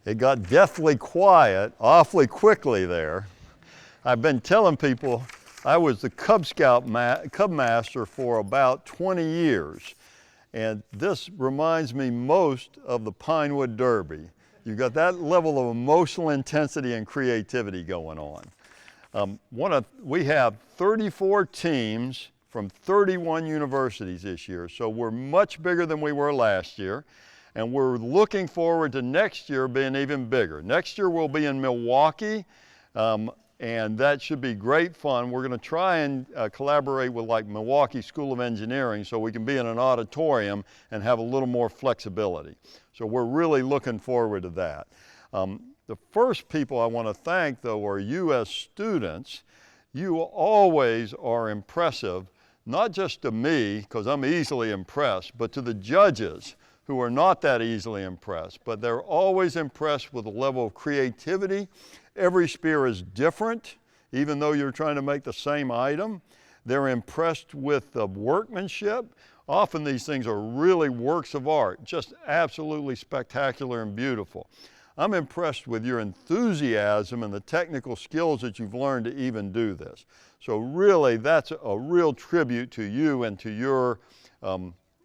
It got deathly quiet awfully quickly there. I've been telling people I was the Cub Master for about 20 years. And this reminds me most of the Pinewood Derby. You've got that level of emotional intensity and creativity going on. We have 34 teams from 31 universities this year, so we're much bigger than we were last year. And we're looking forward to next year being even bigger. Next year we'll be in Milwaukee, and that should be great fun. We're going to try and collaborate with like Milwaukee School of Engineering so we can be in an auditorium and have a little more flexibility. So we're really looking forward to that. The first people I want to thank, though, are you as students. You always are impressive, not just to me, because I'm easily impressed, but to the judges who are not that easily impressed, but they're always impressed with the level of creativity. Every spear is different, even though you're trying to make the same item. They're impressed with the workmanship. Often these things are really works of art, just absolutely spectacular and beautiful. I'm impressed with your enthusiasm and the technical skills that you've learned to even do this. So really, that's a real tribute to you and to your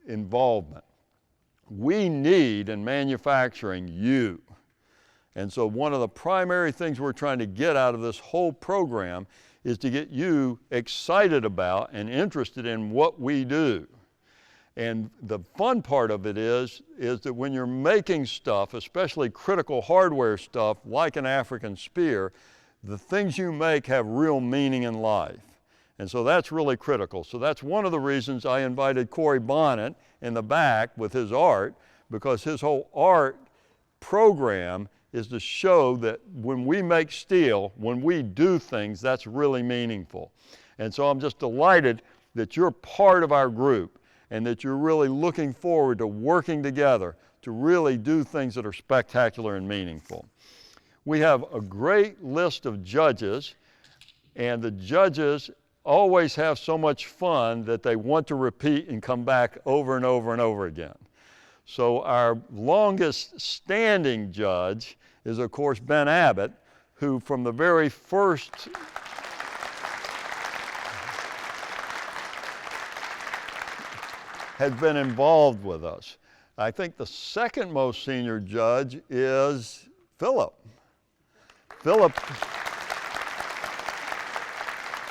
involvement. We need in manufacturing you. And so one of the primary things we're trying to get out of this whole program is to get you excited about and interested in what we do. And the fun part of it is that when you're making stuff, especially critical hardware stuff like an African spear, the things you make have real meaning in life. And so that's really critical. So that's one of the reasons I invited Corey Bonnet in the back with his art, because his whole art program is to show that when we make steel, when we do things, that's really meaningful. And so I'm just delighted that you're part of our group and that you're really looking forward to working together to really do things that are spectacular and meaningful. We have a great list of judges, and the judges always have so much fun that they want to repeat and come back over and over and over again. So our longest standing judge is, of course, Ben Abbott, who from the very first has been involved with us. I think the second most senior judge is Philip.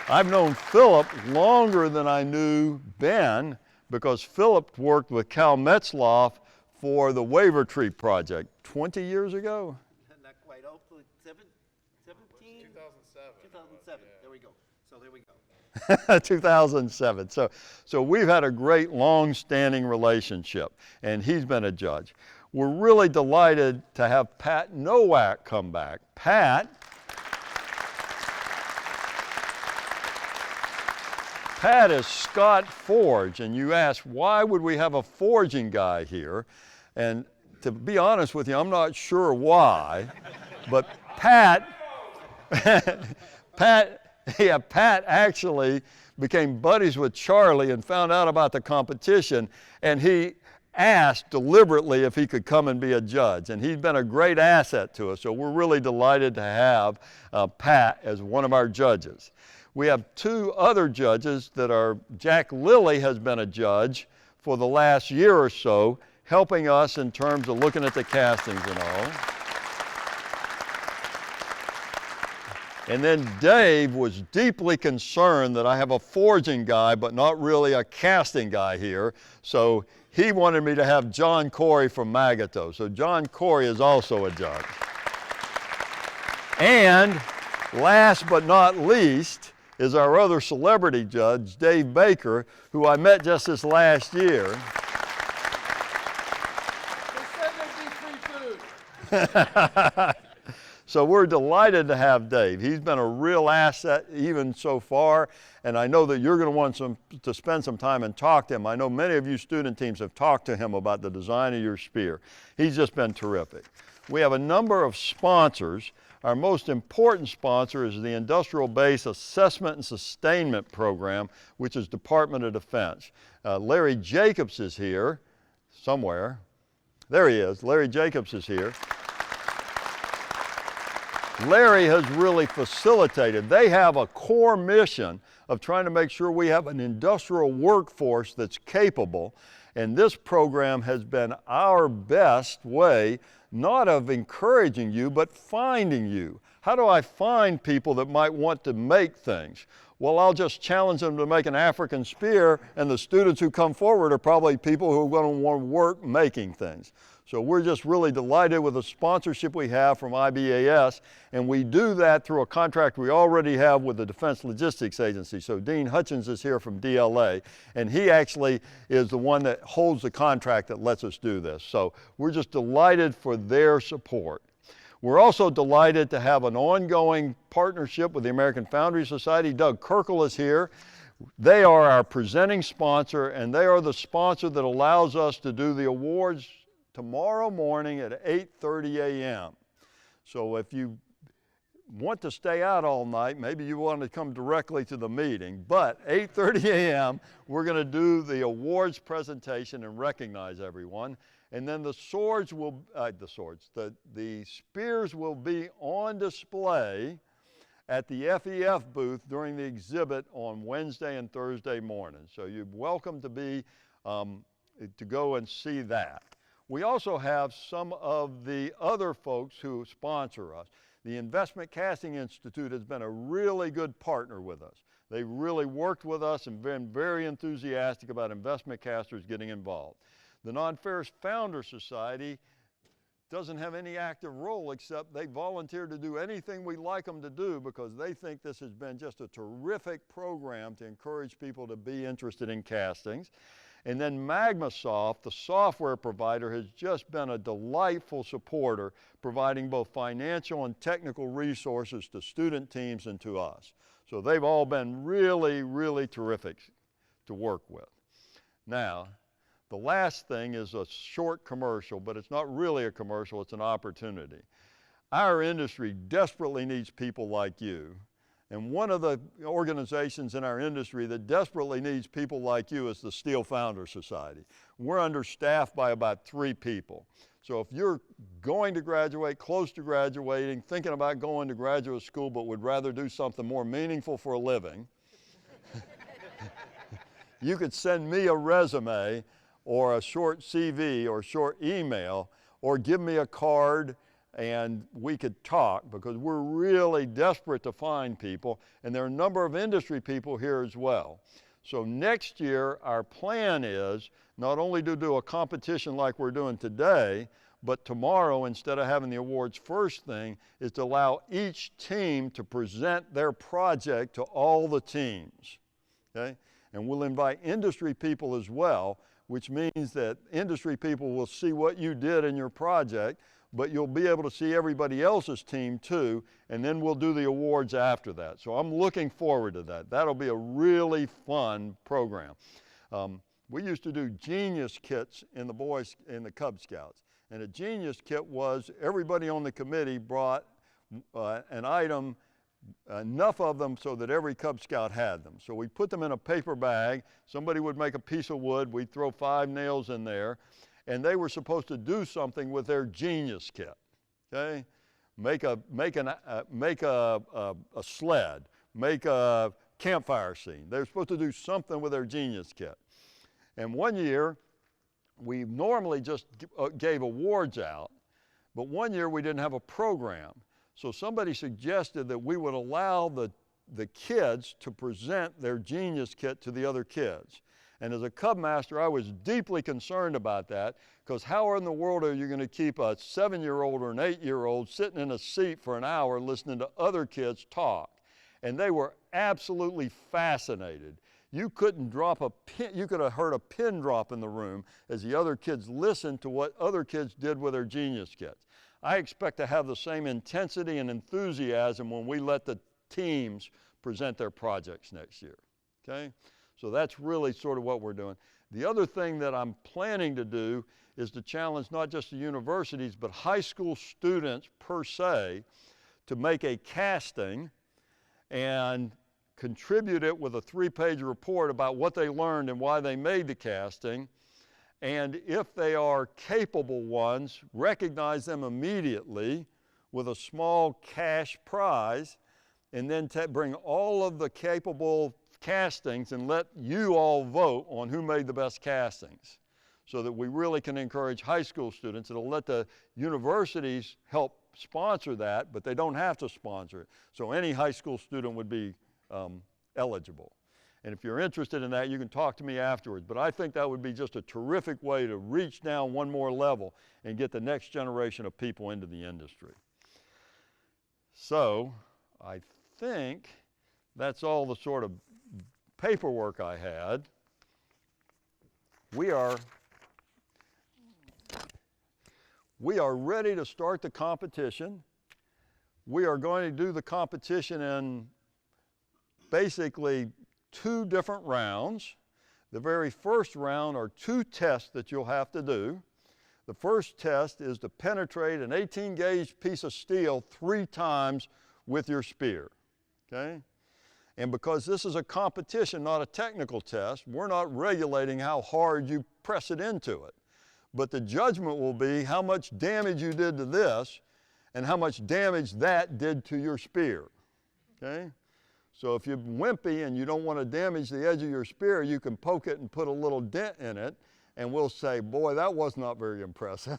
I've known Philip longer than I knew Ben, because Philip worked with Cal Metzloff for the Waiver Tree project 20 years ago. Not quite, hopefully 17? 2007. 2007, Yeah. there we go. So there we go. 2007. So we've had a great long-standing relationship, and he's been a judge. We're really delighted to have Pat Nowak come back. Pat is Scott Forge, and you ask, why would we have a forging guy here? And to be honest with you, I'm not sure why, but Pat actually became buddies with Charlie and found out about the competition, and he asked deliberately if he could come and be a judge, and he's been a great asset to us, so we're really delighted to have Pat as one of our judges. We have two other judges that are, Jack Lilly has been a judge for the last year or so, helping us in terms of looking at the castings and all. And then Dave was deeply concerned that I have a forging guy, but not really a casting guy here. So he wanted me to have John Corey from Magato. So John Corey is also a judge. And last but not least is our other celebrity judge, Dave Baker, who I met just this last year. They said there'd be free food. So we're delighted to have Dave. He's been a real asset even so far, and I know that you're going to want to spend some time and talk to him. I know many of you student teams have talked to him about the design of your spear. He's just been terrific. We have a number of sponsors. Our most important sponsor is the Industrial Base Assessment and Sustainment Program, which is Department of Defense. Larry Jacobs is here somewhere. There he is. Larry Jacobs is here. Larry has really facilitated. They have a core mission of trying to make sure we have an industrial workforce that's capable, and this program has been our best way, not of encouraging you, but finding you. How do I find people that might want to make things? Well, I'll just challenge them to make an African spear, and the students who come forward are probably people who are going to want to work making things. So we're just really delighted with the sponsorship we have from IBAS, and we do that through a contract we already have with the Defense Logistics Agency. So Dean Hutchins is here from DLA, and he actually is the one that holds the contract that lets us do this. So we're just delighted for their support. We're also delighted to have an ongoing partnership with the American Foundry Society. Doug Kirkle is here. They are our presenting sponsor, and they are the sponsor that allows us to do the awards tomorrow morning at 8:30 a.m. So if you want to stay out all night, maybe you want to come directly to the meeting, but 8:30 a.m. we're going to do the awards presentation and recognize everyone. And then the spears will be on display at the FEF booth during the exhibit on Wednesday and Thursday morning. So you're welcome to go and see that. We also have some of the other folks who sponsor us. The Investment Casting Institute has been a really good partner with us. They've really worked with us and been very enthusiastic about investment casters getting involved. The Non-Ferrous Founder Society doesn't have any active role except they volunteer to do anything we like them to do because they think this has been just a terrific program to encourage people to be interested in castings. And then MagmaSoft, the software provider, has just been a delightful supporter, providing both financial and technical resources to student teams and to us. So they've all been really, really terrific to work with. Now, the last thing is a short commercial, but it's not really a commercial, it's an opportunity. Our industry desperately needs people like you. And one of the organizations in our industry that desperately needs people like you is the Steel Founder Society. We're understaffed by about 3 people. So if you're going to graduate, close to graduating, thinking about going to graduate school, but would rather do something more meaningful for a living, you could send me a resume or a short CV or short email, or give me a card and we could talk, because we're really desperate to find people, and there are a number of industry people here as well. So next year, our plan is not only to do a competition like we're doing today, but tomorrow, instead of having the awards first thing, is to allow each team to present their project to all the teams, okay? And we'll invite industry people as well, which means that industry people will see what you did in your project, but you'll be able to see everybody else's team too, and then we'll do the awards after that. So I'm looking forward to that. That'll be a really fun program. We used to do Genius Kits in the Cub Scouts, and a Genius Kit was everybody on the committee brought an item, enough of them so that every Cub Scout had them. So we put them in a paper bag. Somebody would make a piece of wood. We'd throw 5 nails in there, and they were supposed to do something with their Genius Kit. Okay, make a sled, make a campfire scene. They were supposed to do something with their Genius Kit. And one year, we normally just gave awards out, but one year we didn't have a program. So somebody suggested that we would allow the kids to present their Genius Kit to the other kids. And as a Cub Master, I was deeply concerned about that, because how in the world are you going to keep a 7-year-old or an 8-year-old sitting in a seat for an hour listening to other kids talk? And they were absolutely fascinated. You couldn't drop a pin, you could have heard a pin drop in the room as the other kids listened to what other kids did with their Genius Kits. I expect to have the same intensity and enthusiasm when we let the teams present their projects next year, okay? So that's really sort of what we're doing. The other thing that I'm planning to do is to challenge not just the universities, but high school students per se, to make a casting and contribute it with a 3-page report about what they learned and why they made the casting. And if they are capable ones, recognize them immediately with a small cash prize, and then bring all of the capable castings and let you all vote on who made the best castings, so that we really can encourage high school students. It'll let the universities help sponsor that, but they don't have to sponsor it. So any high school student would be eligible. And if you're interested in that, you can talk to me afterwards. But I think that would be just a terrific way to reach down one more level and get the next generation of people into the industry. So I think that's all the sort of paperwork I had. We are ready to start the competition. We are going to do the competition in basically 2 different rounds. The very first round are 2 tests that you'll have to do. The first test is to penetrate an 18-gauge piece of steel 3 times with your spear, okay? And because this is a competition, not a technical test, we're not regulating how hard you press it into it. But the judgment will be how much damage you did to this and how much damage that did to your spear, okay? So if you're wimpy and you don't want to damage the edge of your spear, you can poke it and put a little dent in it, and we'll say, boy, that was not very impressive.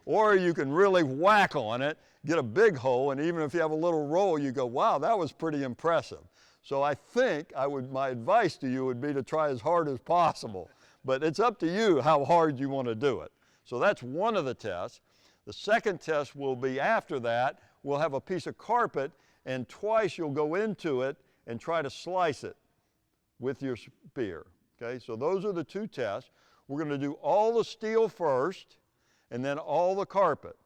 Or you can really whack on it, get a big hole, and even if you have a little roll, you go, wow, that was pretty impressive. So I think my advice to you would be to try as hard as possible. But it's up to you how hard you want to do it. So that's one of the tests. The second test will be after that. We'll have a piece of carpet, and twice you'll go into it and try to slice it with your spear. Okay, so those are the 2 tests. We're going to do all the steel first and then all the carpet.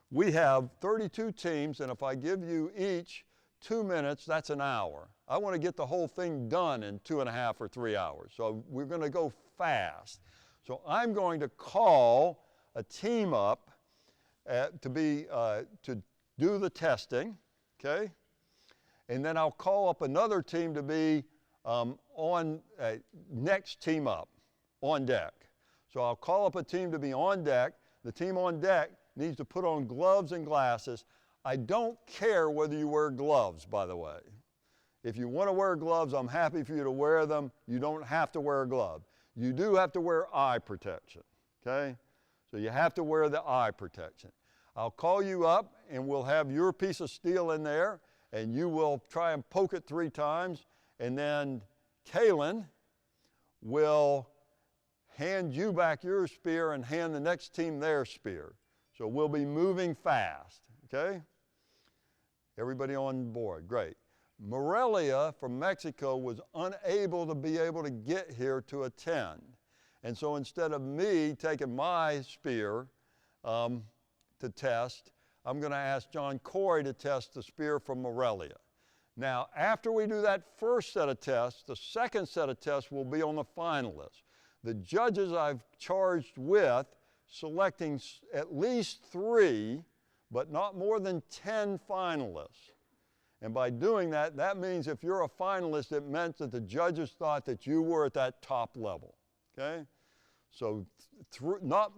We have 32 teams, and if I give you each 2 minutes, that's an hour. I want to get the whole thing done in 2.5 or 3 hours. So we're going to go fast. So I'm going to call a team up to do the testing, okay? And then I'll call up another team to be next team up, on deck. So I'll call up a team to be on deck. The team on deck needs to put on gloves and glasses. I don't care whether you wear gloves, by the way. If you want to wear gloves, I'm happy for you to wear them. You don't have to wear a glove. You do have to wear eye protection, okay? So you have to wear the eye protection. I'll call you up and we'll have your piece of steel in there, and you will try and poke it 3 times, and then Kaylin will hand you back your spear and hand the next team their spear. So we'll be moving fast, okay? Everybody on board, great. Morelia from Mexico was unable to get here to attend. And so instead of me taking my spear to test, I'm going to ask John Corey to test the spear from Morelia. Now, after we do that first set of tests, the second set of tests will be on the finalists. The judges I've charged with selecting at least 3, but not more than 10 finalists. And by doing that, that means if you're a finalist, it meant that the judges thought that you were at that top level, okay? So not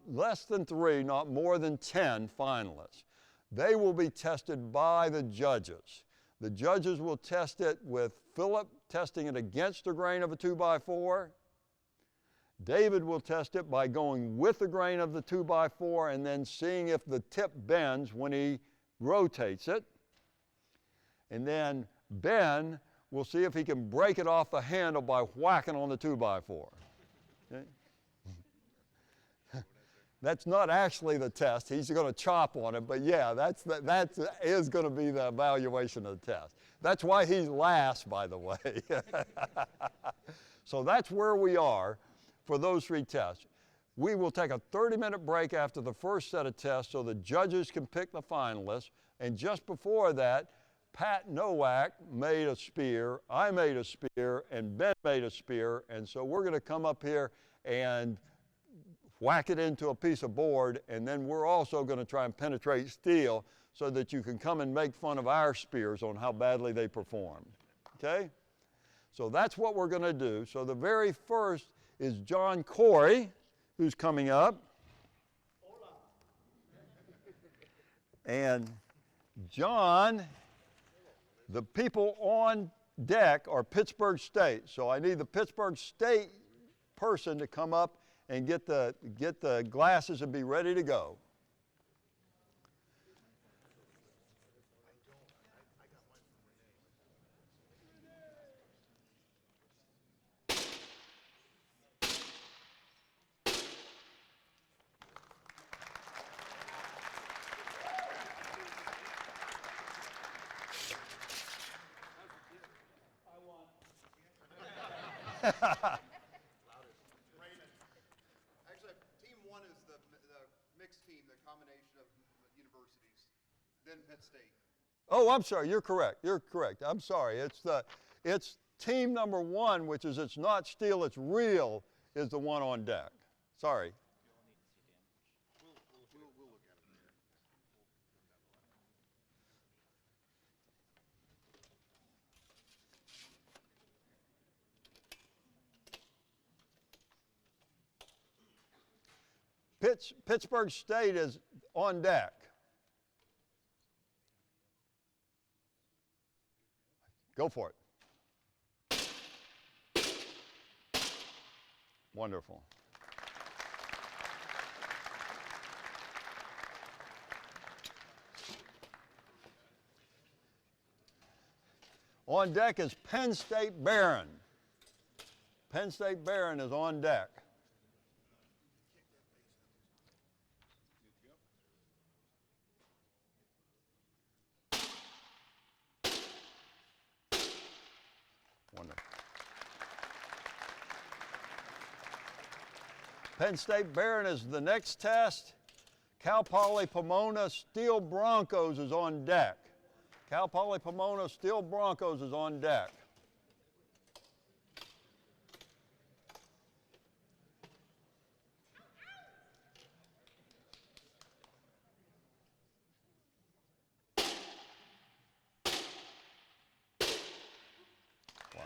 less than 3, not more than 10 finalists. They will be tested by the judges. The judges will test it with Philip testing it against the grain of a 2x4. David will test it by going with the grain of the 2x4 and then seeing if the tip bends when he rotates it. And then Ben will see if he can break it off the handle by whacking on the 2x4. Okay? That's not actually the test. He's going to chop on it, but yeah, that is going to be the evaluation of the test. That's why he's last, by the way. So that's where we are for those 3 tests. We will take a 30-minute break after the first set of tests so the judges can pick the finalists. And just before that, Pat Nowak made a spear, I made a spear, and Ben made a spear. And so we're going to come up here and whack it into a piece of board, and then we're also going to try and penetrate steel so that you can come and make fun of our spears on how badly they performed. Okay? So that's what we're going to do. So the very first is John Corey, who's coming up. And John, the people on deck are Pittsburgh State. So I need the Pittsburgh State person to come up and get the glasses and be ready to go. Actually, Team 1 is the mixed team, the combination of universities, then Penn State. Oh, I'm sorry. You're correct. You're correct. I'm sorry. It's team number 1, which is it's not steel, it's real, is the one on deck. Sorry. We'll look at it later. Pittsburgh State is on deck. Go for it. Wonderful. On deck is Penn State Barron. Penn State Barron is on deck. Wonderful. Penn State Barron is the next test. Cal Poly Pomona Steel Broncos is on deck. Cal Poly Pomona Steel Broncos is on deck. Wow.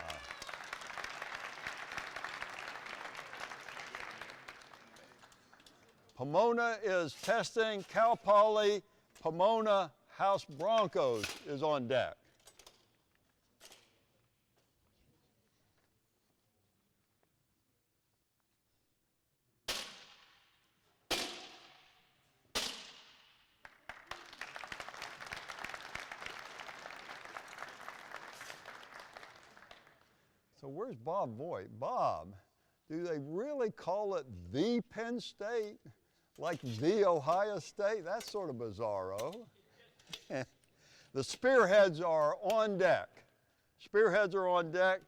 Pomona is testing. Cal Poly Pomona House Broncos is on deck. So where's Bob Voigt? Bob, do they really call it the Penn State? Like the Ohio State? That's sort of bizarro. The spearheads are on deck. Spearheads are on deck.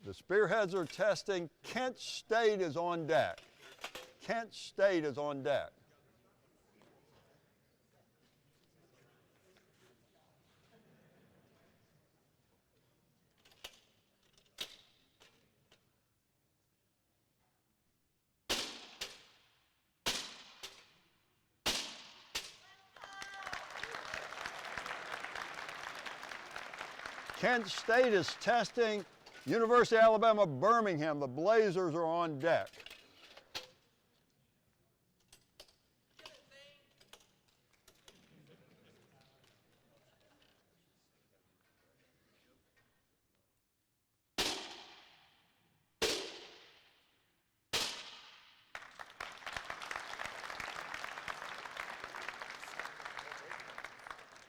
The spearheads are testing. Kent State is on deck. Kent State is on deck. Kent State is testing. University of Alabama, Birmingham, the Blazers are on deck.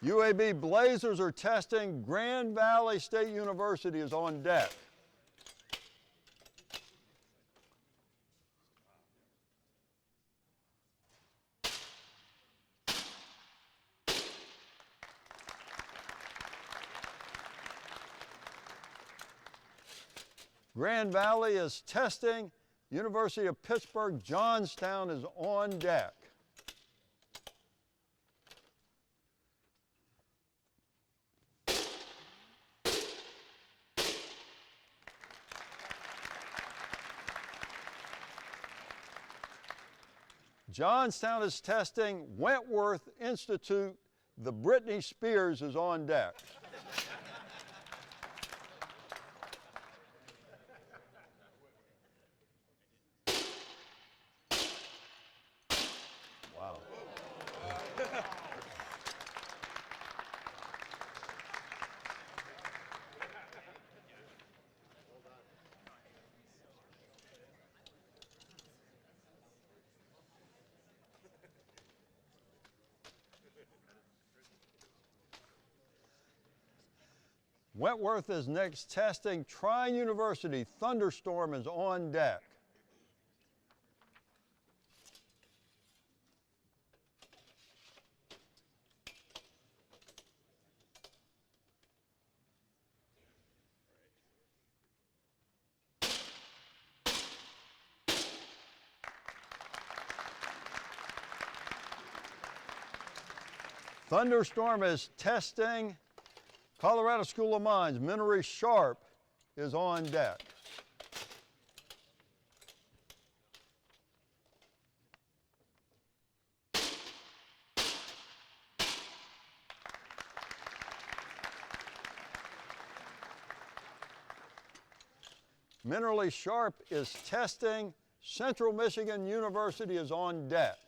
UAB Blazers are testing. Grand Valley State University is on deck. Grand Valley is testing. University of Pittsburgh Johnstown is on deck. Johnstown is testing. Wentworth Institute, the Britney Spears is on deck. Wow. Wentworth is next testing. Trine University, thunderstorm is on deck. Thunderstorm is testing. Colorado School of Mines, Minery Sharp is on deck. Minerally Sharp is testing. Central Michigan University is on deck.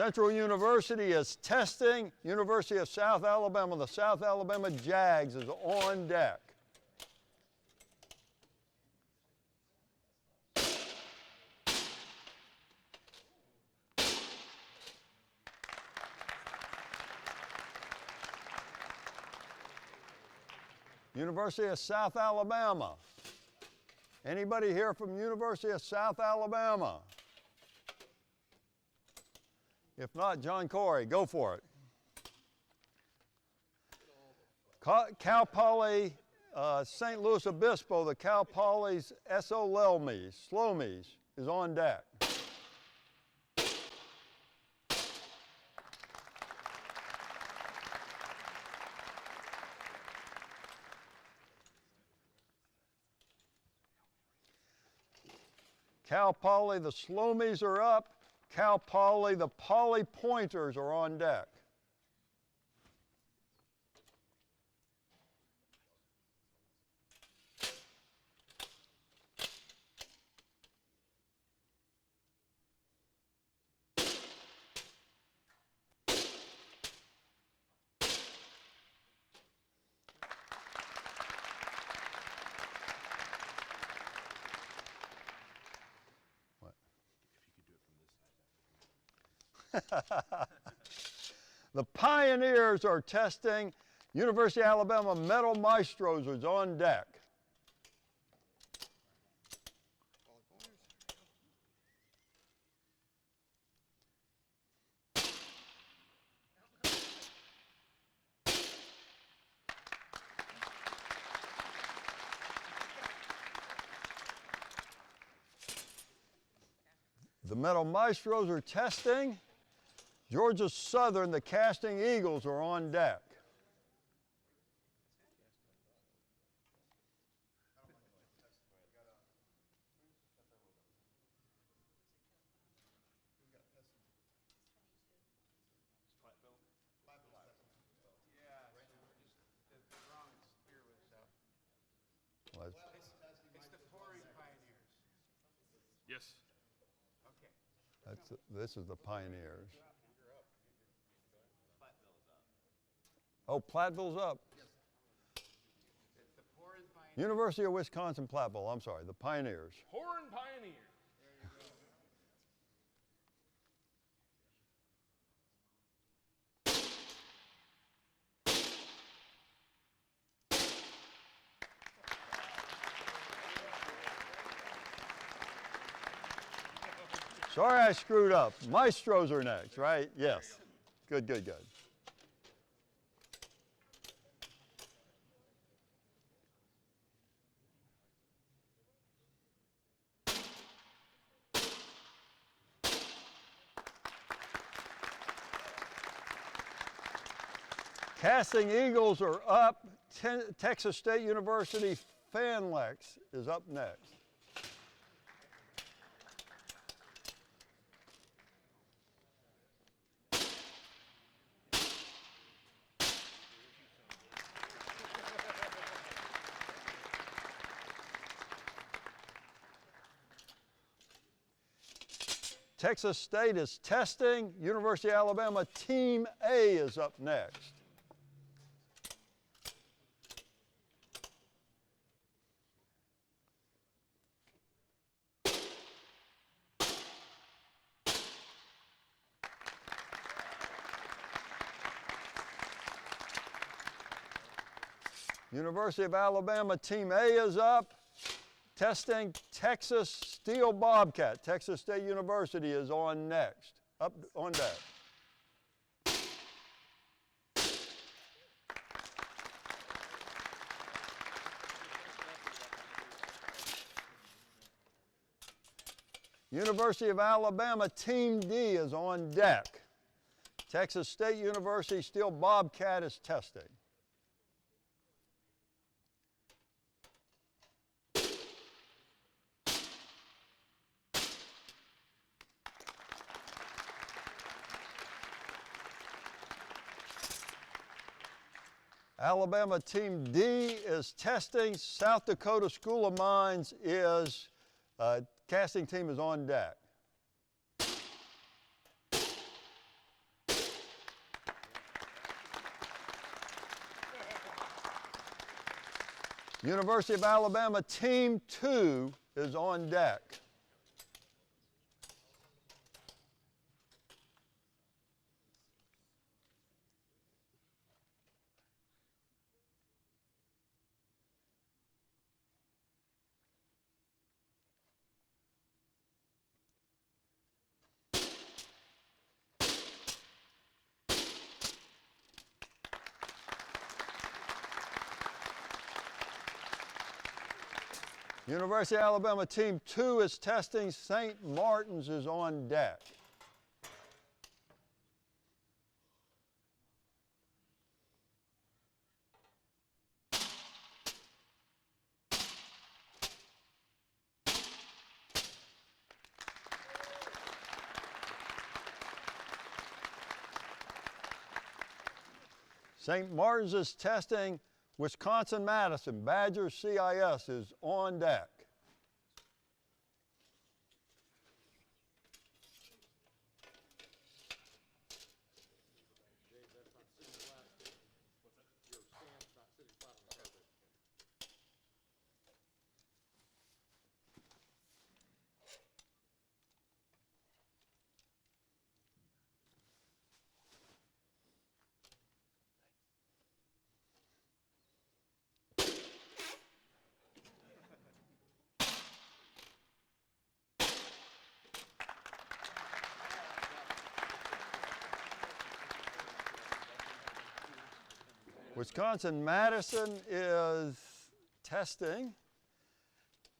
Central University is testing. University of South Alabama, the South Alabama Jags is on deck. University of South Alabama. Anybody here from University of South Alabama? If not, John Corey, go for it. Cal Poly St. Louis Obispo, the Cal Poly's Slomies is on deck. Cal Poly, the Slomies are up. Cal Poly, the Poly Pointers are on deck. The Pioneers are testing. University of Alabama Metal Maestros is on deck. The Metal Maestros are testing. Georgia Southern, the Casting Eagles are on deck. Well, It's the pouring pioneers. Yes. Okay. this is the Pioneers. Oh, Platteville's up. It's the pouring pioneers. University of Wisconsin Platteville, I'm sorry, the Pioneers. Horn Pioneer. Sorry I screwed up. Maestros are next, right? Yes. Good, good, good. Casting Eagles are up. Texas State University Fanlex is up next. Texas State is testing. University of Alabama Team A is up next. University of Alabama Team A is up. Testing Texas Steel Bobcat. Texas State University is on next. Up on deck. University of Alabama Team D is on deck. Texas State University Steel Bobcat is testing. Alabama Team D is testing. South Dakota School of Mines is, casting team is on deck. University of Alabama Team 2 is on deck. University of Alabama Team 2 is testing. St. Martin's is on deck. St. Martin's is testing. Wisconsin-Madison, Badgers CIS is on deck. Wisconsin-Madison is testing.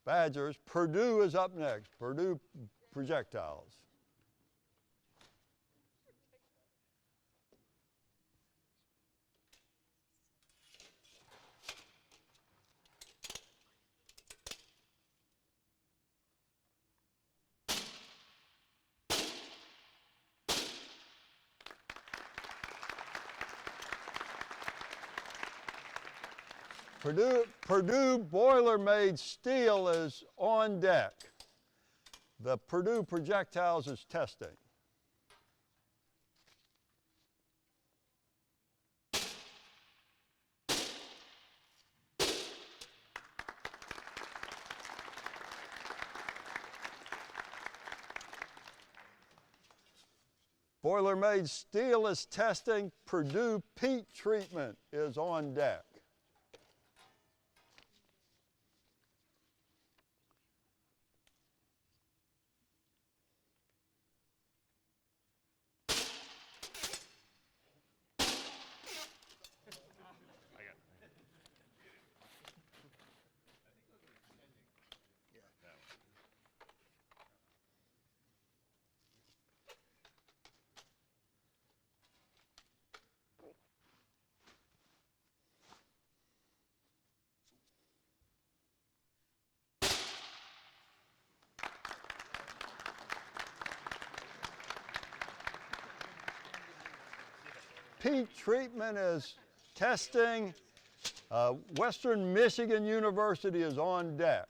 Badgers. Purdue is up next. Purdue projectiles. Purdue Boilermade Steel is on deck. The Purdue projectiles is testing. Boilermade Steel is testing. Purdue Peat Treatment is on deck. Peat treatment is testing. Western Michigan University is on deck.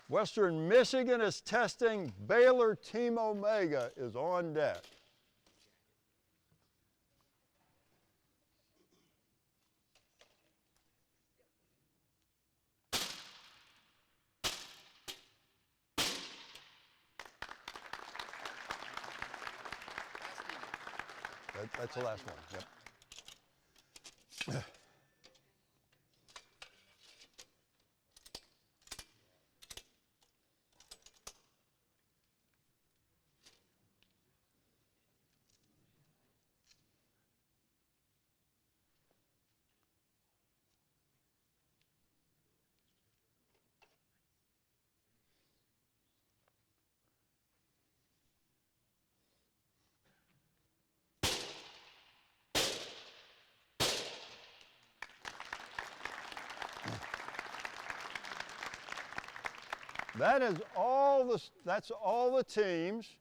Western Michigan is testing. Baylor Team Omega is on deck. That's the last one. Yep. That's all the teams,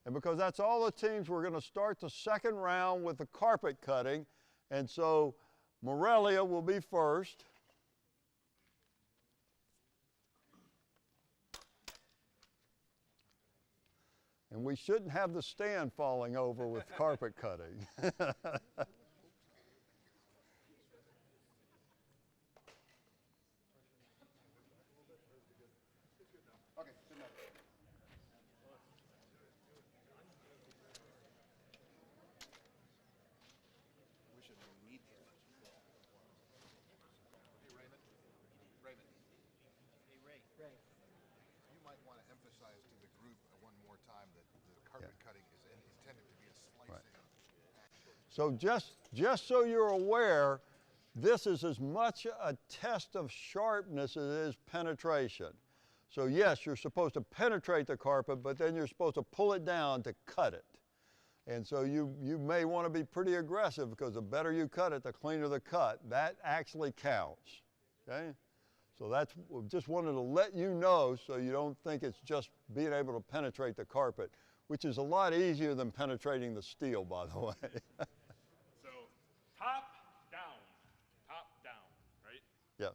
and because that's all the teams, we're going to start the second round with the carpet cutting, and so Morelia will be first. And we shouldn't have the stand falling over with carpet cutting. Okay, good enough. We should need these. Hey, Raymond. Raymond. Hey, Ray. You might want to emphasize to the group one more time that the carpet cutting is intended to be a slicing. Right. So just so you're aware, this is as much a test of sharpness as it is penetration. So yes, you're supposed to penetrate the carpet, but then you're supposed to pull it down to cut it. And so you may want to be pretty aggressive, because the better you cut it, the cleaner the cut. That actually counts, okay? So that's, just wanted to let you know so you don't think it's just being able to penetrate the carpet, which is a lot easier than penetrating the steel, by the way. So top, down, right? Yeah.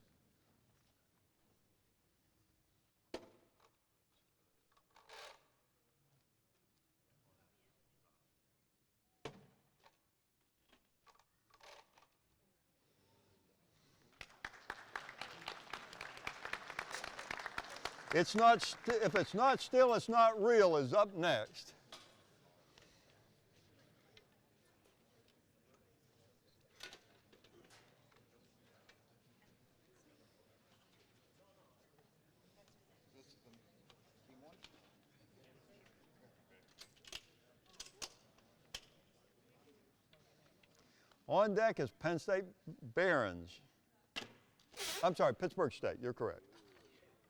It's not, if it's not still, it's not real is up next. This is the team one? On deck is Penn State Barons. I'm sorry, Pittsburgh State, you're correct. Sorry.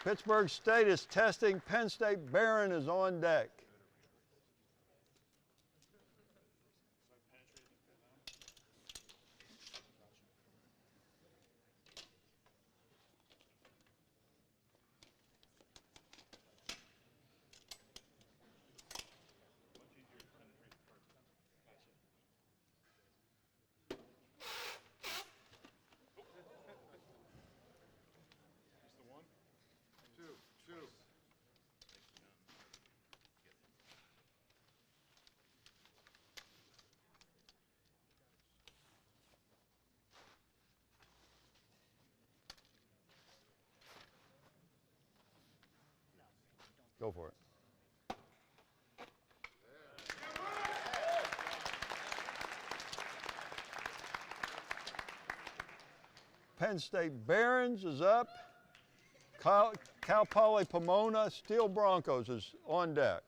Pittsburgh State is testing. Penn State Baron is on deck. Just the one? Two. Go for it. Penn State Barons is up. Cal Poly Pomona Steel Broncos is on deck.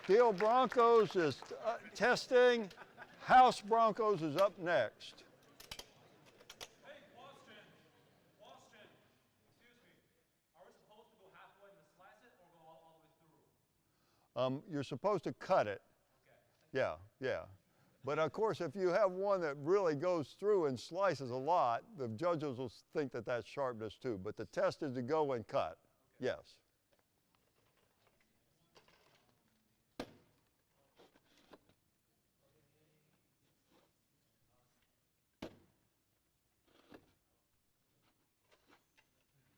Steel Broncos is testing. House Broncos is up next. Hey, Boston, excuse me. Are we supposed to go halfway and slice it or go all the way through? You're supposed to cut it. Okay. Yeah. But of course, if you have one that really goes through and slices a lot, the judges will think that that's sharpness too. But the test is to go and cut. Yes.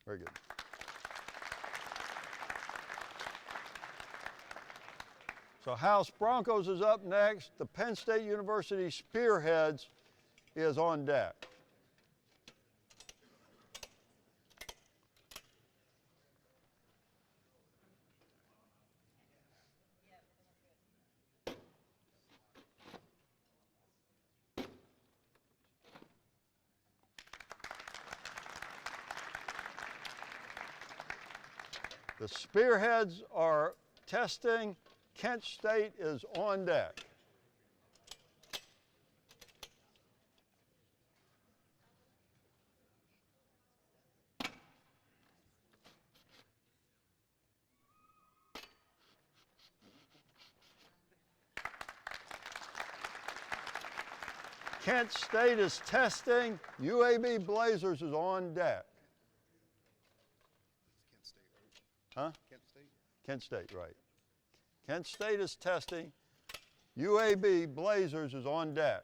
Very good. So House Broncos is up next. The Penn State University Spearheads is on deck. The Spearheads are testing. Kent State is on deck. Kent State is testing. UAB Blazers is on deck. Kent State, right? Huh? Kent State? Kent State, right. Kent State is testing. UAB Blazers is on deck.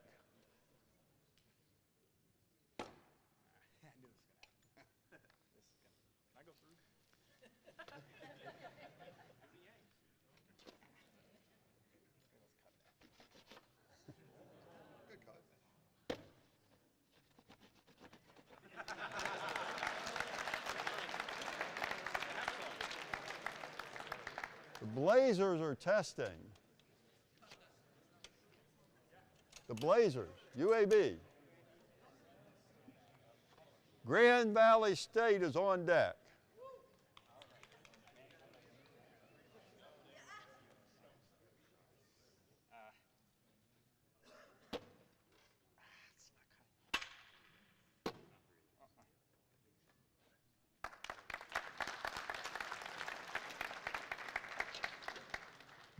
Good cut. The Blazers are testing. The Blazers, UAB. Grand Valley State is on deck.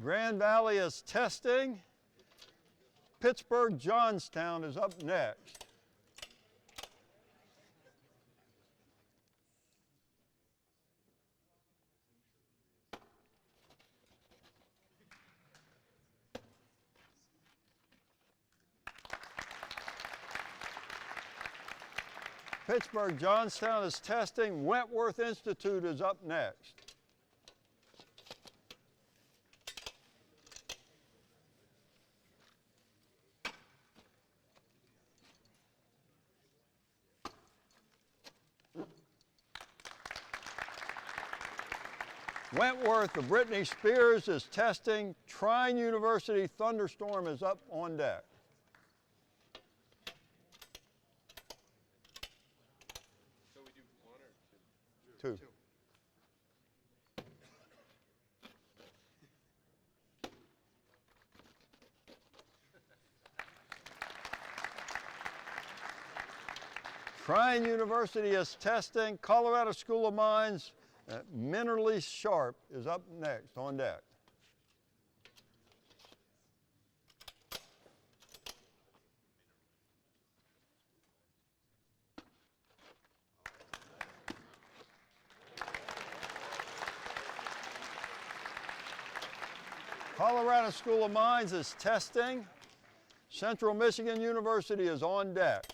Grand Valley is testing. Pittsburgh Johnstown is up next. Pittsburgh Johnstown is testing. Wentworth Institute is up next. Wentworth of Britney Spears is testing. Trine University Thunderstorm is up on deck. So we do one or two? Two. Trine University is testing. Colorado School of Mines, Minnerly Sharp is up next on deck. Colorado School of Mines is testing. Central Michigan University is on deck.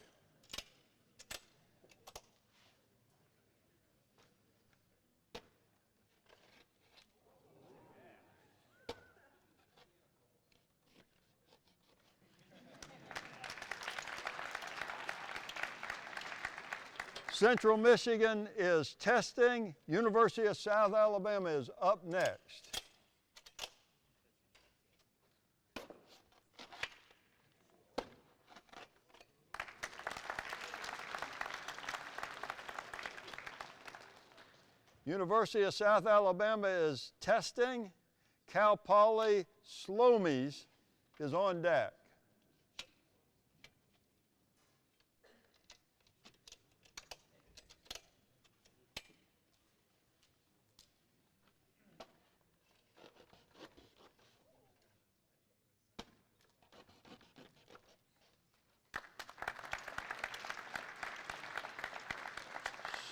Central Michigan is testing. University of South Alabama is up next. University of South Alabama is testing. Cal Poly Slomies is on deck.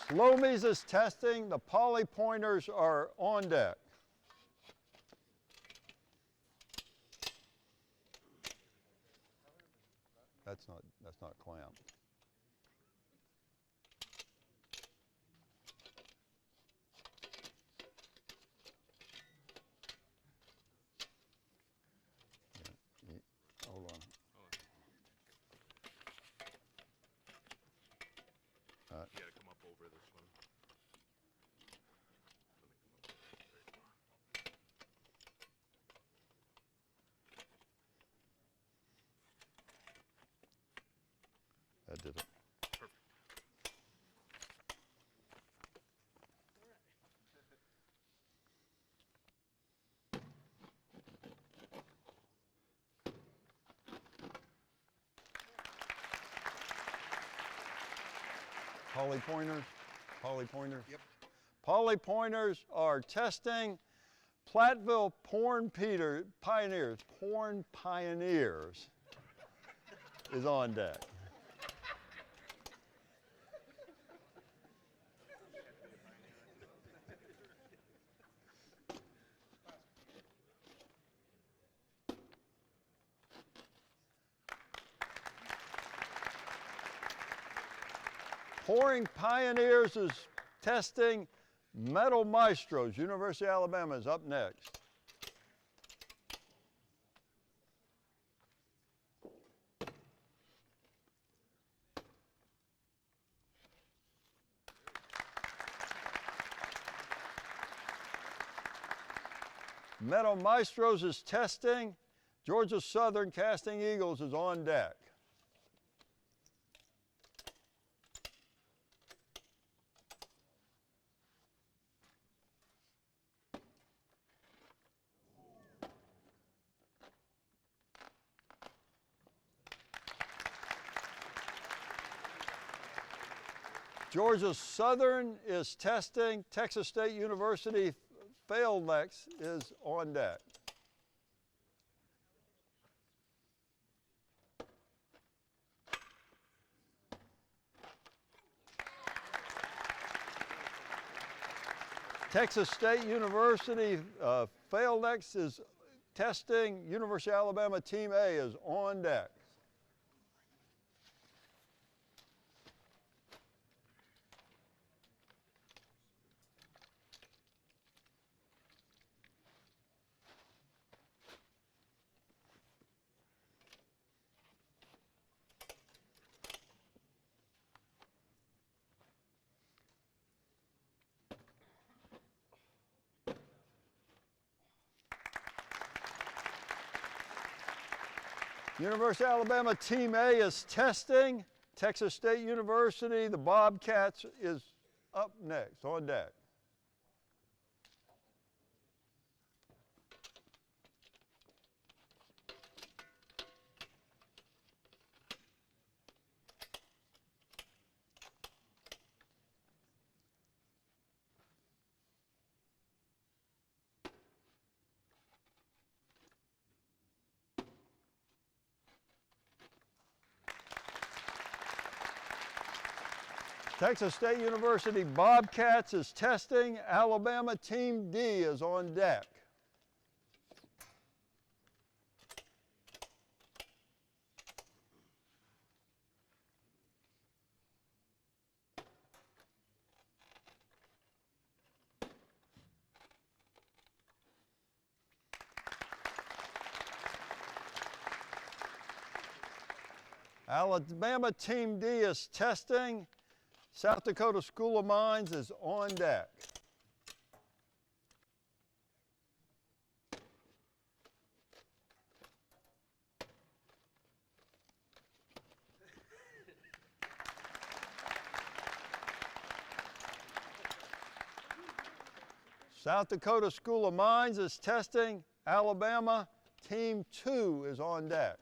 Slomies is testing. The Poly Pointers are on deck. That's not clamped. Hold on. You gotta come up over this one. That did it. Perfect. Poly Pointers? Poly Pointers? Yep. Poly Pointers are testing. Platteville Pioneers is on deck. Pouring Pioneers is testing. Metal Maestros, University of Alabama is up next. Metal Maestros is testing. Georgia Southern Casting Eagles is on deck. Georgia Southern is testing. Texas State University Failnex is on deck. Texas State University Failnex is testing. University of Alabama Team A is on deck. University of Alabama Team A is testing. Texas State University, the Bobcats, is up next, on deck. Texas State University Bobcats is testing. Alabama Team D is on deck. Alabama Team D is testing. South Dakota School of Mines is on deck. South Dakota School of Mines is testing. Alabama, Team 2 is on deck.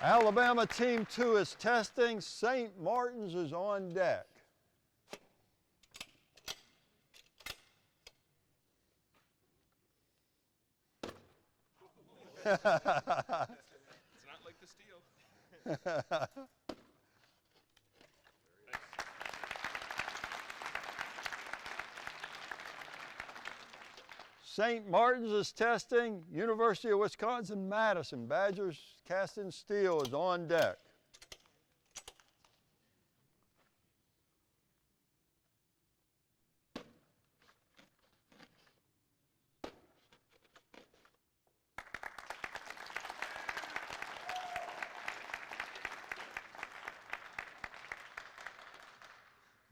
Alabama Team 2 is testing. St. Martin's is on deck. It's not like the steel. St. Martin's is testing. University of Wisconsin-Madison, Badgers Casting Steel is on deck.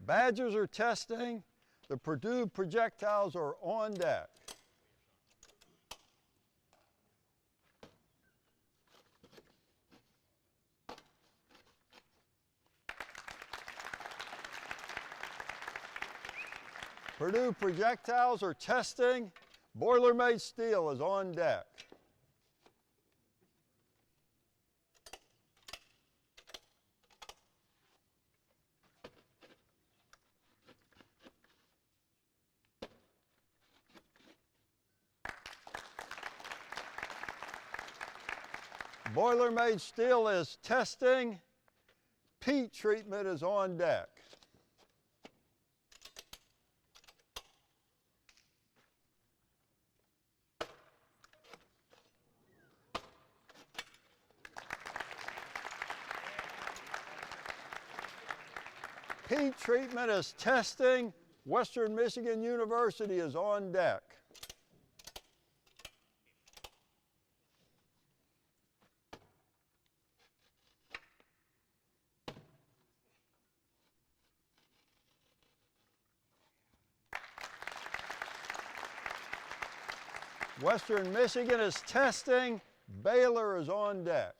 Badgers are testing. The Purdue projectiles are on deck. Purdue projectiles are testing. Boilermade steel is on deck. Boilermade steel is testing. Peat treatment is on deck. Peat treatment is testing. Western Michigan University is on deck. Western Michigan is testing. Baylor is on deck.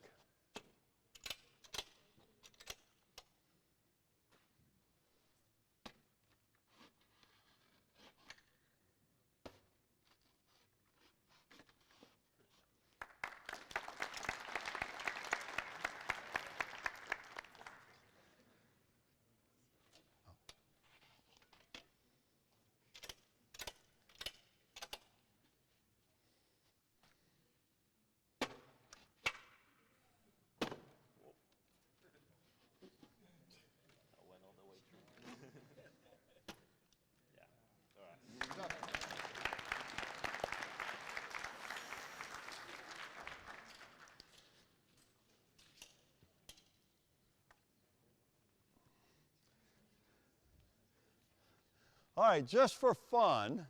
All right, just for fun,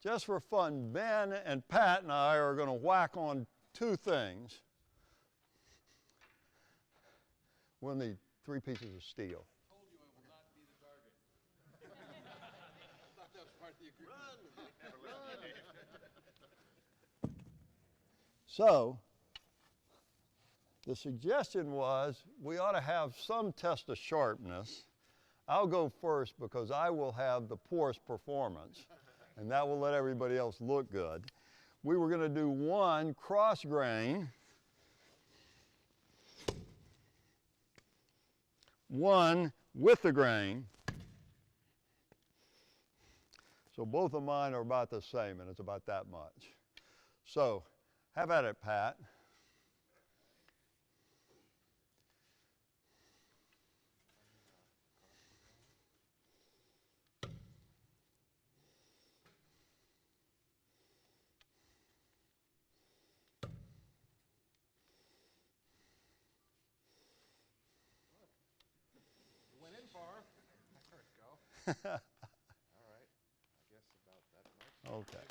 Ben and Pat and I are going to whack on two things. We'll need 3 pieces of steel. I told you I will not be the target. I thought that was part of the agreement. So, the suggestion was we ought to have some test of sharpness. I'll go first because I will have the poorest performance, and that will let everybody else look good. We were going to do one cross grain, one with the grain. So both of mine are about the same, and it's about that much. So have at it, Pat. All right. I guess about that much. Okay.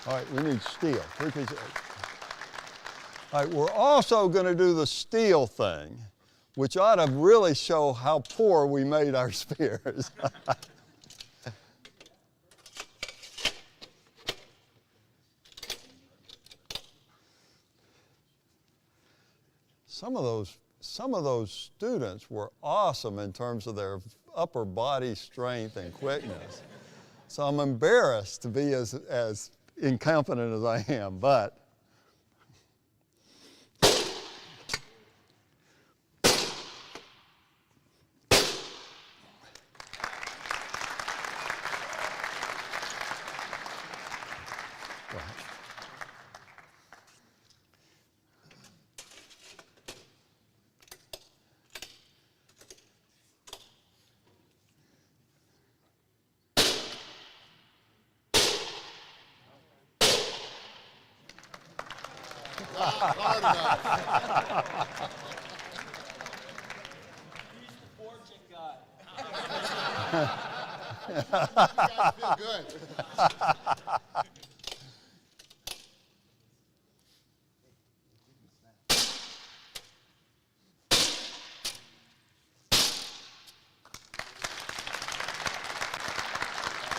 All right, we need steel. 3 pieces. All right, we're also going to do the steel thing, which ought to really show how poor we made our spears. Some of those students were awesome in terms of their upper body strength and quickness. So I'm embarrassed to be as incompetent as I am, but Hard enough. He's the fortune guy. You guys feel good.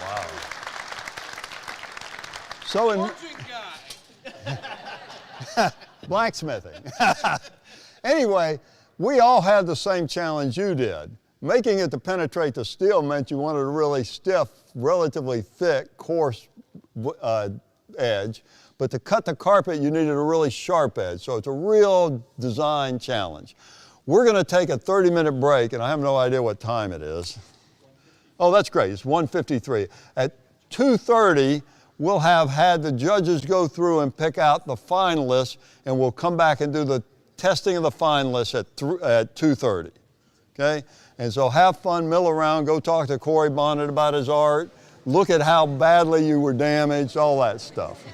wow. So in Fortune guy. blacksmithing. Anyway, we all had the same challenge you did. Making it to penetrate the steel meant you wanted a really stiff, relatively thick, coarse edge, but to cut the carpet you needed a really sharp edge, so it's a real design challenge. We're going to take a 30-minute break, and I have no idea what time it is. Oh, that's great, it's 1:53. At 2:30, we'll have had the judges go through and pick out the finalists, and we'll come back and do the testing of the finalists at 2:30, okay? And so have fun, mill around, go talk to Corey Bonnet about his art, look at how badly you were damaged, all that stuff.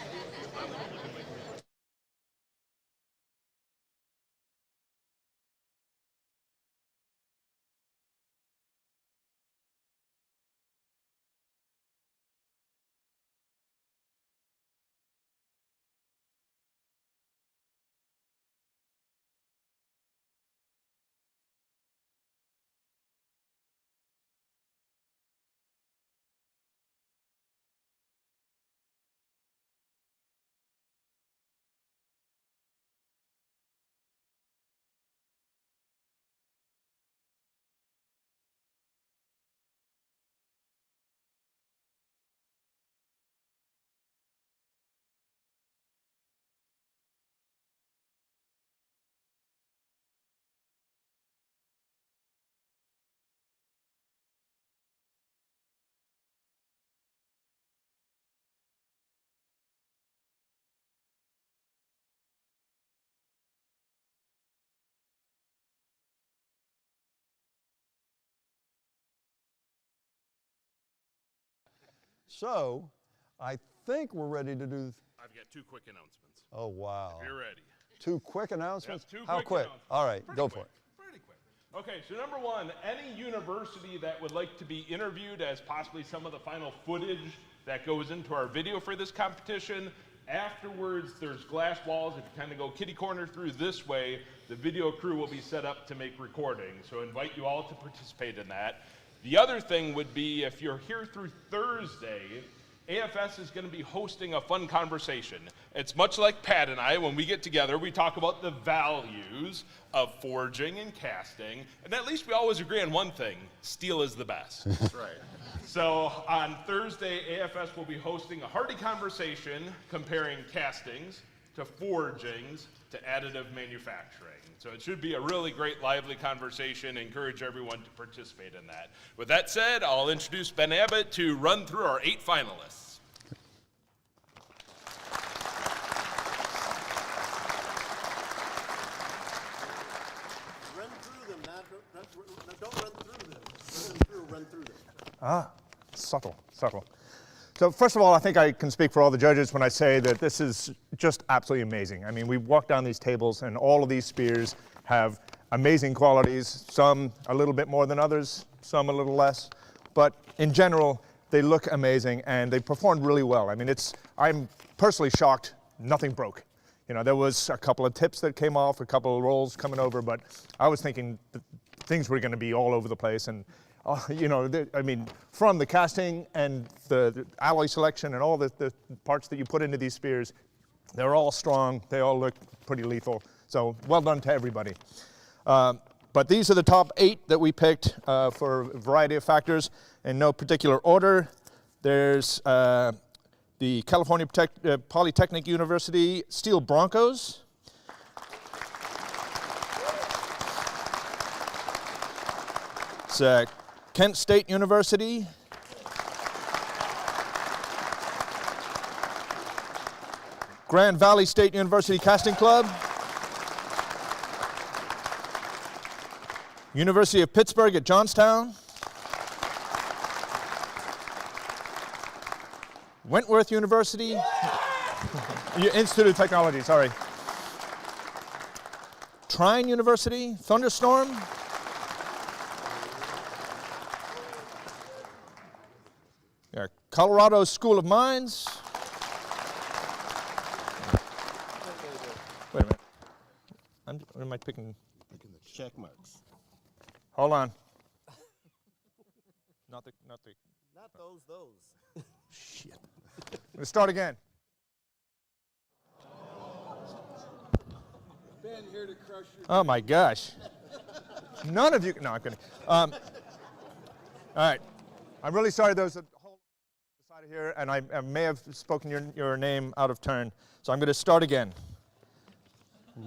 So, I think we're ready to do. I've got 2 quick announcements. Oh, wow. If you're ready. 2 quick announcements? Yep, 2 How quick quick? announcements. All right, Pretty go quick, for it. Pretty quick. Okay, so number 1, any university that would like to be interviewed as possibly some of the final footage that goes into our video for this competition, afterwards there's glass walls. If you kind of go kitty corner through this way, the video crew will be set up to make recordings. So I invite you all to participate in that. The other thing would be if you're here through Thursday, AFS is going to be hosting a fun conversation. It's much like Pat and I, when we get together, we talk about the values of forging and casting, and at least we always agree on one thing: steel is the best. That's right. So on Thursday, AFS will be hosting a hearty conversation comparing castings to forgings to additive manufacturing. So it should be a really great, lively conversation. Encourage everyone to participate in that. With that said, I'll introduce Ben Abbott to run through our 8 finalists. Run through them, don't run through them. Run through, run run through this. Subtle, subtle. So first of all, I think I can speak for all the judges when I say that this is just absolutely amazing. I mean, we walk down these tables and all of these spears have amazing qualities, some a little bit more than others, some a little less, but in general, they look amazing and they performed really well. I mean, I'm personally shocked nothing broke. You know, there was a couple of tips that came off, a couple of rolls coming over, but I was thinking that things were going to be all over the place. And you know, I mean, from the casting and the alloy selection and all the parts that you put into these spears, they're all strong. They all look pretty lethal. So well done to everybody. But these are the top 8 that we picked for a variety of factors in no particular order. There's the California Polytechnic University Steel Broncos. It's Kent State University. Grand Valley State University Casting Club. University of Pittsburgh at Johnstown. Wentworth University. Institute of Technology, sorry. Trine University, Thunderstorm. Yeah, Colorado School of Mines. Wait a minute. What am I picking? Picking the check marks. Hold on. Not those. Shit. Let's start again. Ben here to crush your. Oh my gosh. None of you. No, I'm kidding. All right. I'm really sorry. There's a whole side here, and I may have spoken your name out of turn. So I'm going to start again.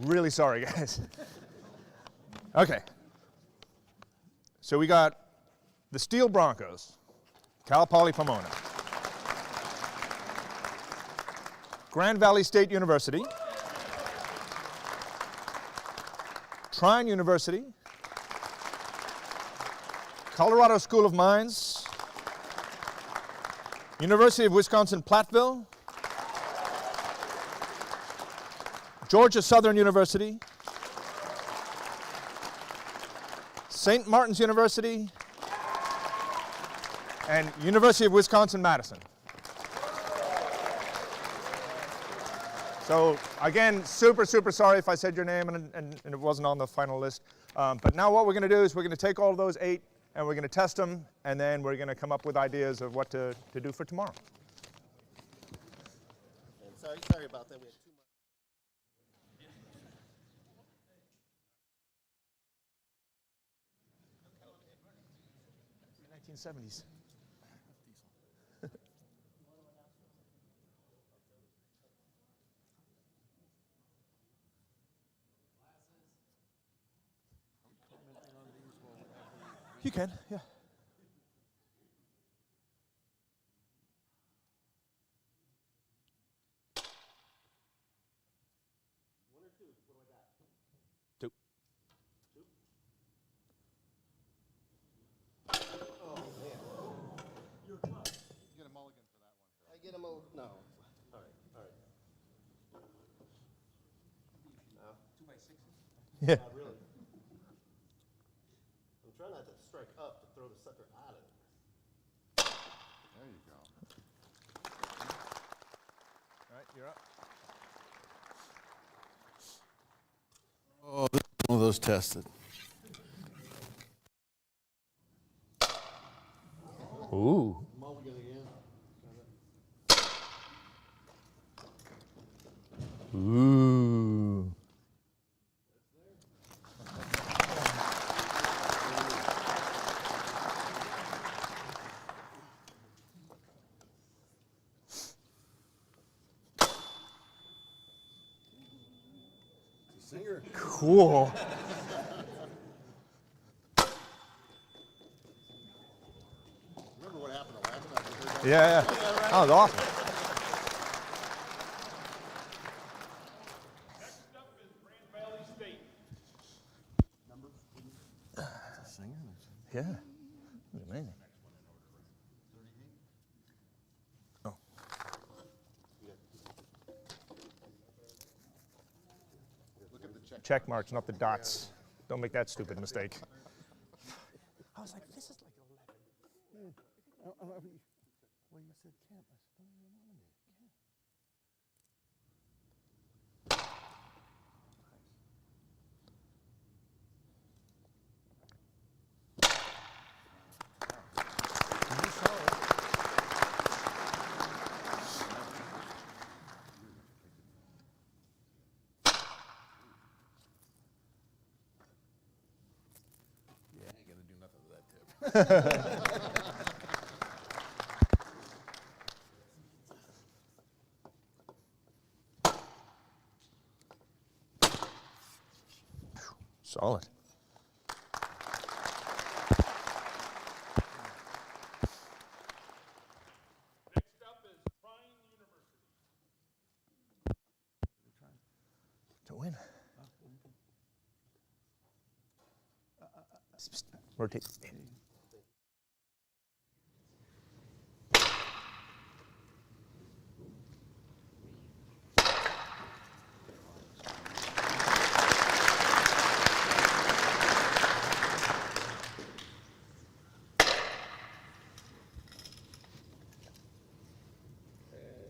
Really sorry, guys. Okay. So we got the Steel Broncos, Cal Poly Pomona, Grand Valley State University, Trine University, Colorado School of Mines, University of Wisconsin-Platteville, Georgia Southern University, St. Martin's University, and University of Wisconsin-Madison. So again, super sorry if I said your name and it wasn't on the final list. But now what we're going to do is we're going to take all of those 8 and we're going to test them, and then we're going to come up with ideas of what to do for tomorrow. And sorry about that. We had too much. 1970s. You can, yeah. Two. You get a mulligan for that one. I get them all. No. All right. No. 2 by 6. Yeah. Not really. I'm trying not to strike up to throw the sucker out of it. There you go. All right, you're up. Oh, this is one of those tested. Ooh. Mulligan again. Ooh. Singer. Cool. Remember what happened the last time you heard that? Yeah. That was awesome. Next up is Grand Valley State. Singer? Yeah. It was amazing. check marks, not the dots. Don't make that stupid mistake. I was like, this is like 11. Well, you said camp. I said, don't even want to camp. You saw it. Yeah, I ain't gonna do nothing with that tip. Solid. Next up is Trine University. To win. Rotate.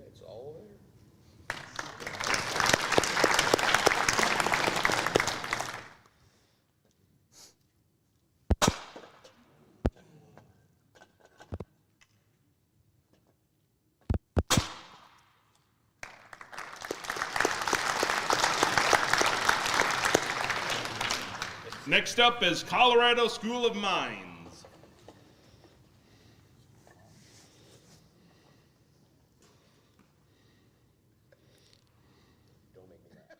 It's all there. Next up is Colorado School of Mines. Don't make me laugh.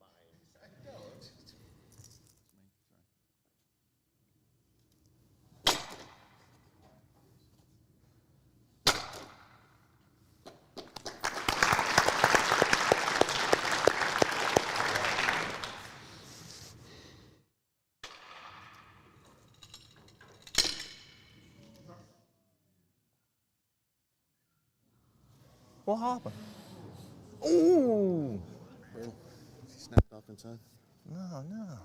Mines. I know. It's me. What happened? Ooh! He snapped off inside. No, no.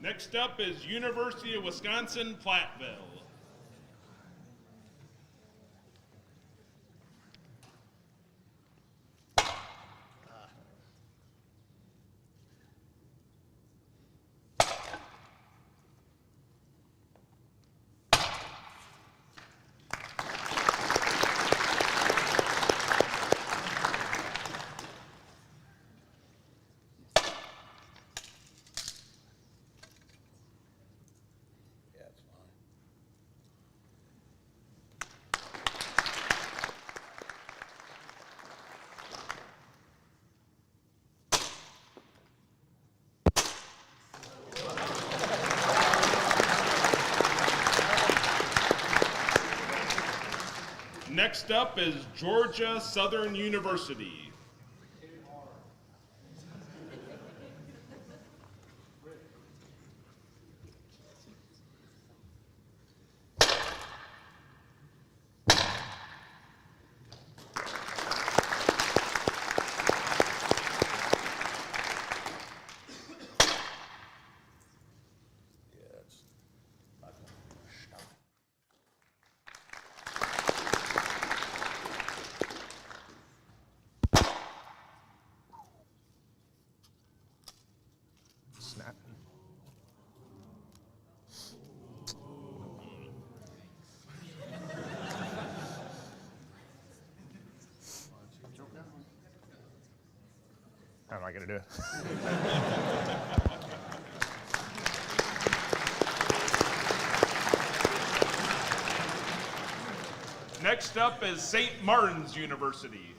Next up is University of Wisconsin-Platteville. Yeah, it's fine. Next up is Georgia Southern University. Yeah, it's not gonna stop. Snap. How am I going to do it? Next up is St. Martin's University.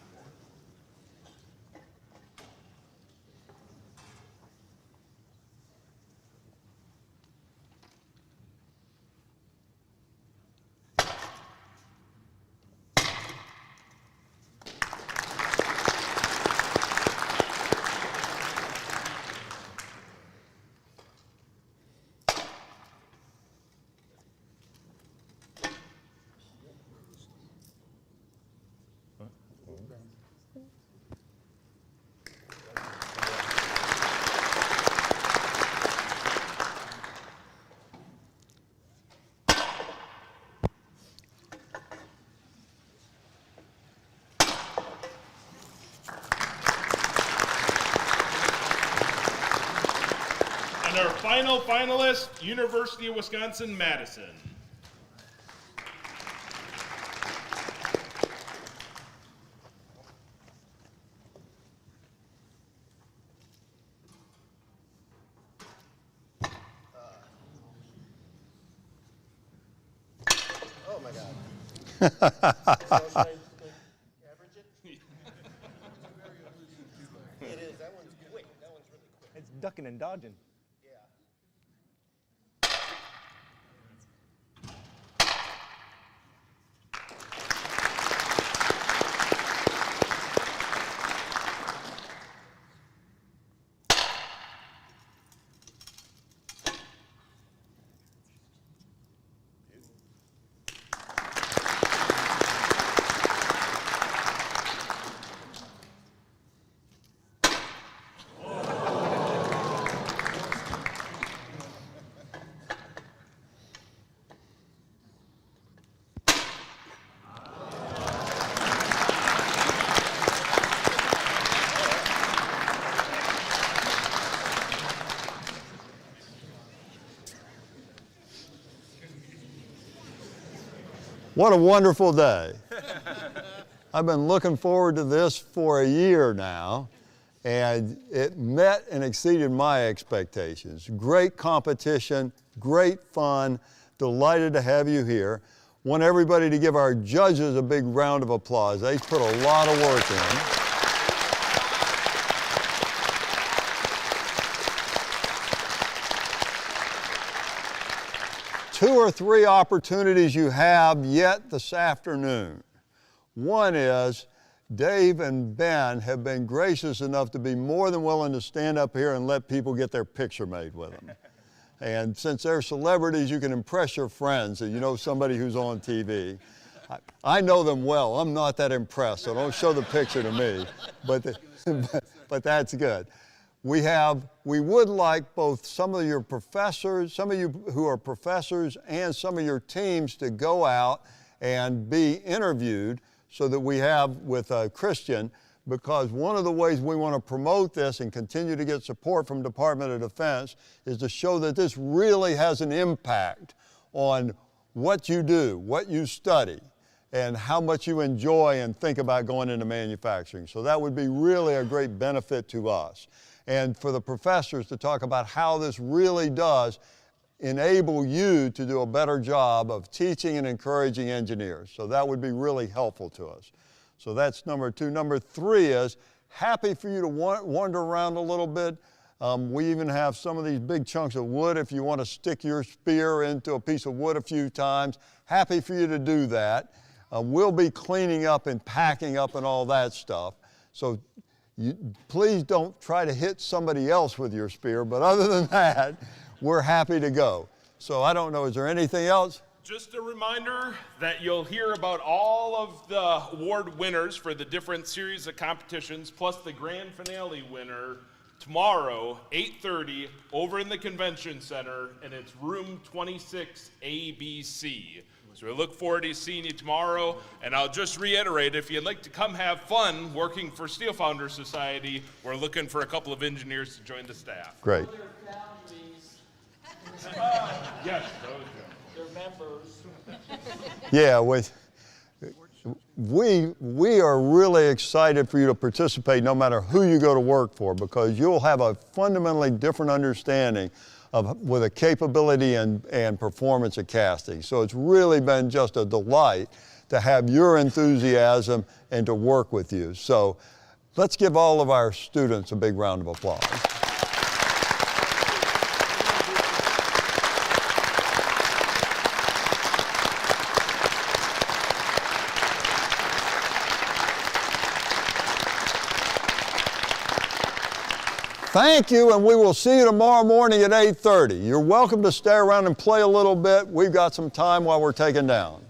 final finalist, University of Wisconsin-Madison. Oh my God. So should I average it? It is. That one's quick. That one's really quick. It's ducking and dodging. Yeah. What a wonderful day. I've been looking forward to this for a year now, and it met and exceeded my expectations. Great competition, great fun, delighted to have you here. Want everybody to give our judges a big round of applause. They put a lot of work in. Two or three opportunities you have yet this afternoon. One is Dave and Ben have been gracious enough to be more than willing to stand up here and let people get their picture made with them. And since they're celebrities, you can impress your friends and you know somebody who's on TV. I know them well. I'm not that impressed, so don't show the picture to me. But that's good. We would like both some of your professors, some of you who are professors, and some of your teams to go out and be interviewed so that we have with Christian, because one of the ways we want to promote this and continue to get support from Department of Defense is to show that this really has an impact on what you do, what you study, and how much you enjoy and think about going into manufacturing. So that would be really a great benefit to us. And for the professors to talk about how this really does enable you to do a better job of teaching and encouraging engineers. So that would be really helpful to us. So that's number two. Number three is happy for you to wander around a little bit. We even have some of these big chunks of wood if you want to stick your spear into a piece of wood a few times. Happy for you to do that. We'll be cleaning up and packing up and all that stuff. So please don't try to hit somebody else with your spear, but other than that, we're happy to go. So I don't know, is there anything else? Just a reminder that you'll hear about all of the award winners for the different series of competitions, plus the grand finale winner tomorrow, 8:30, over in the Convention Center, and it's room 26 ABC. So we look forward to seeing you tomorrow, and I'll just reiterate, if you'd like to come have fun working for Steel Founders Society, we're looking for a couple of engineers to join the staff. Great. Yes, They're members. Yeah, we are really excited for you to participate no matter who you go to work for, because you'll have a fundamentally different understanding with a capability and performance of casting. So it's really been just a delight to have your enthusiasm and to work with you. So let's give all of our students a big round of applause. Thank you, and we will see you tomorrow morning at 8:30. You're welcome to stay around and play a little bit. We've got some time while we're taking down.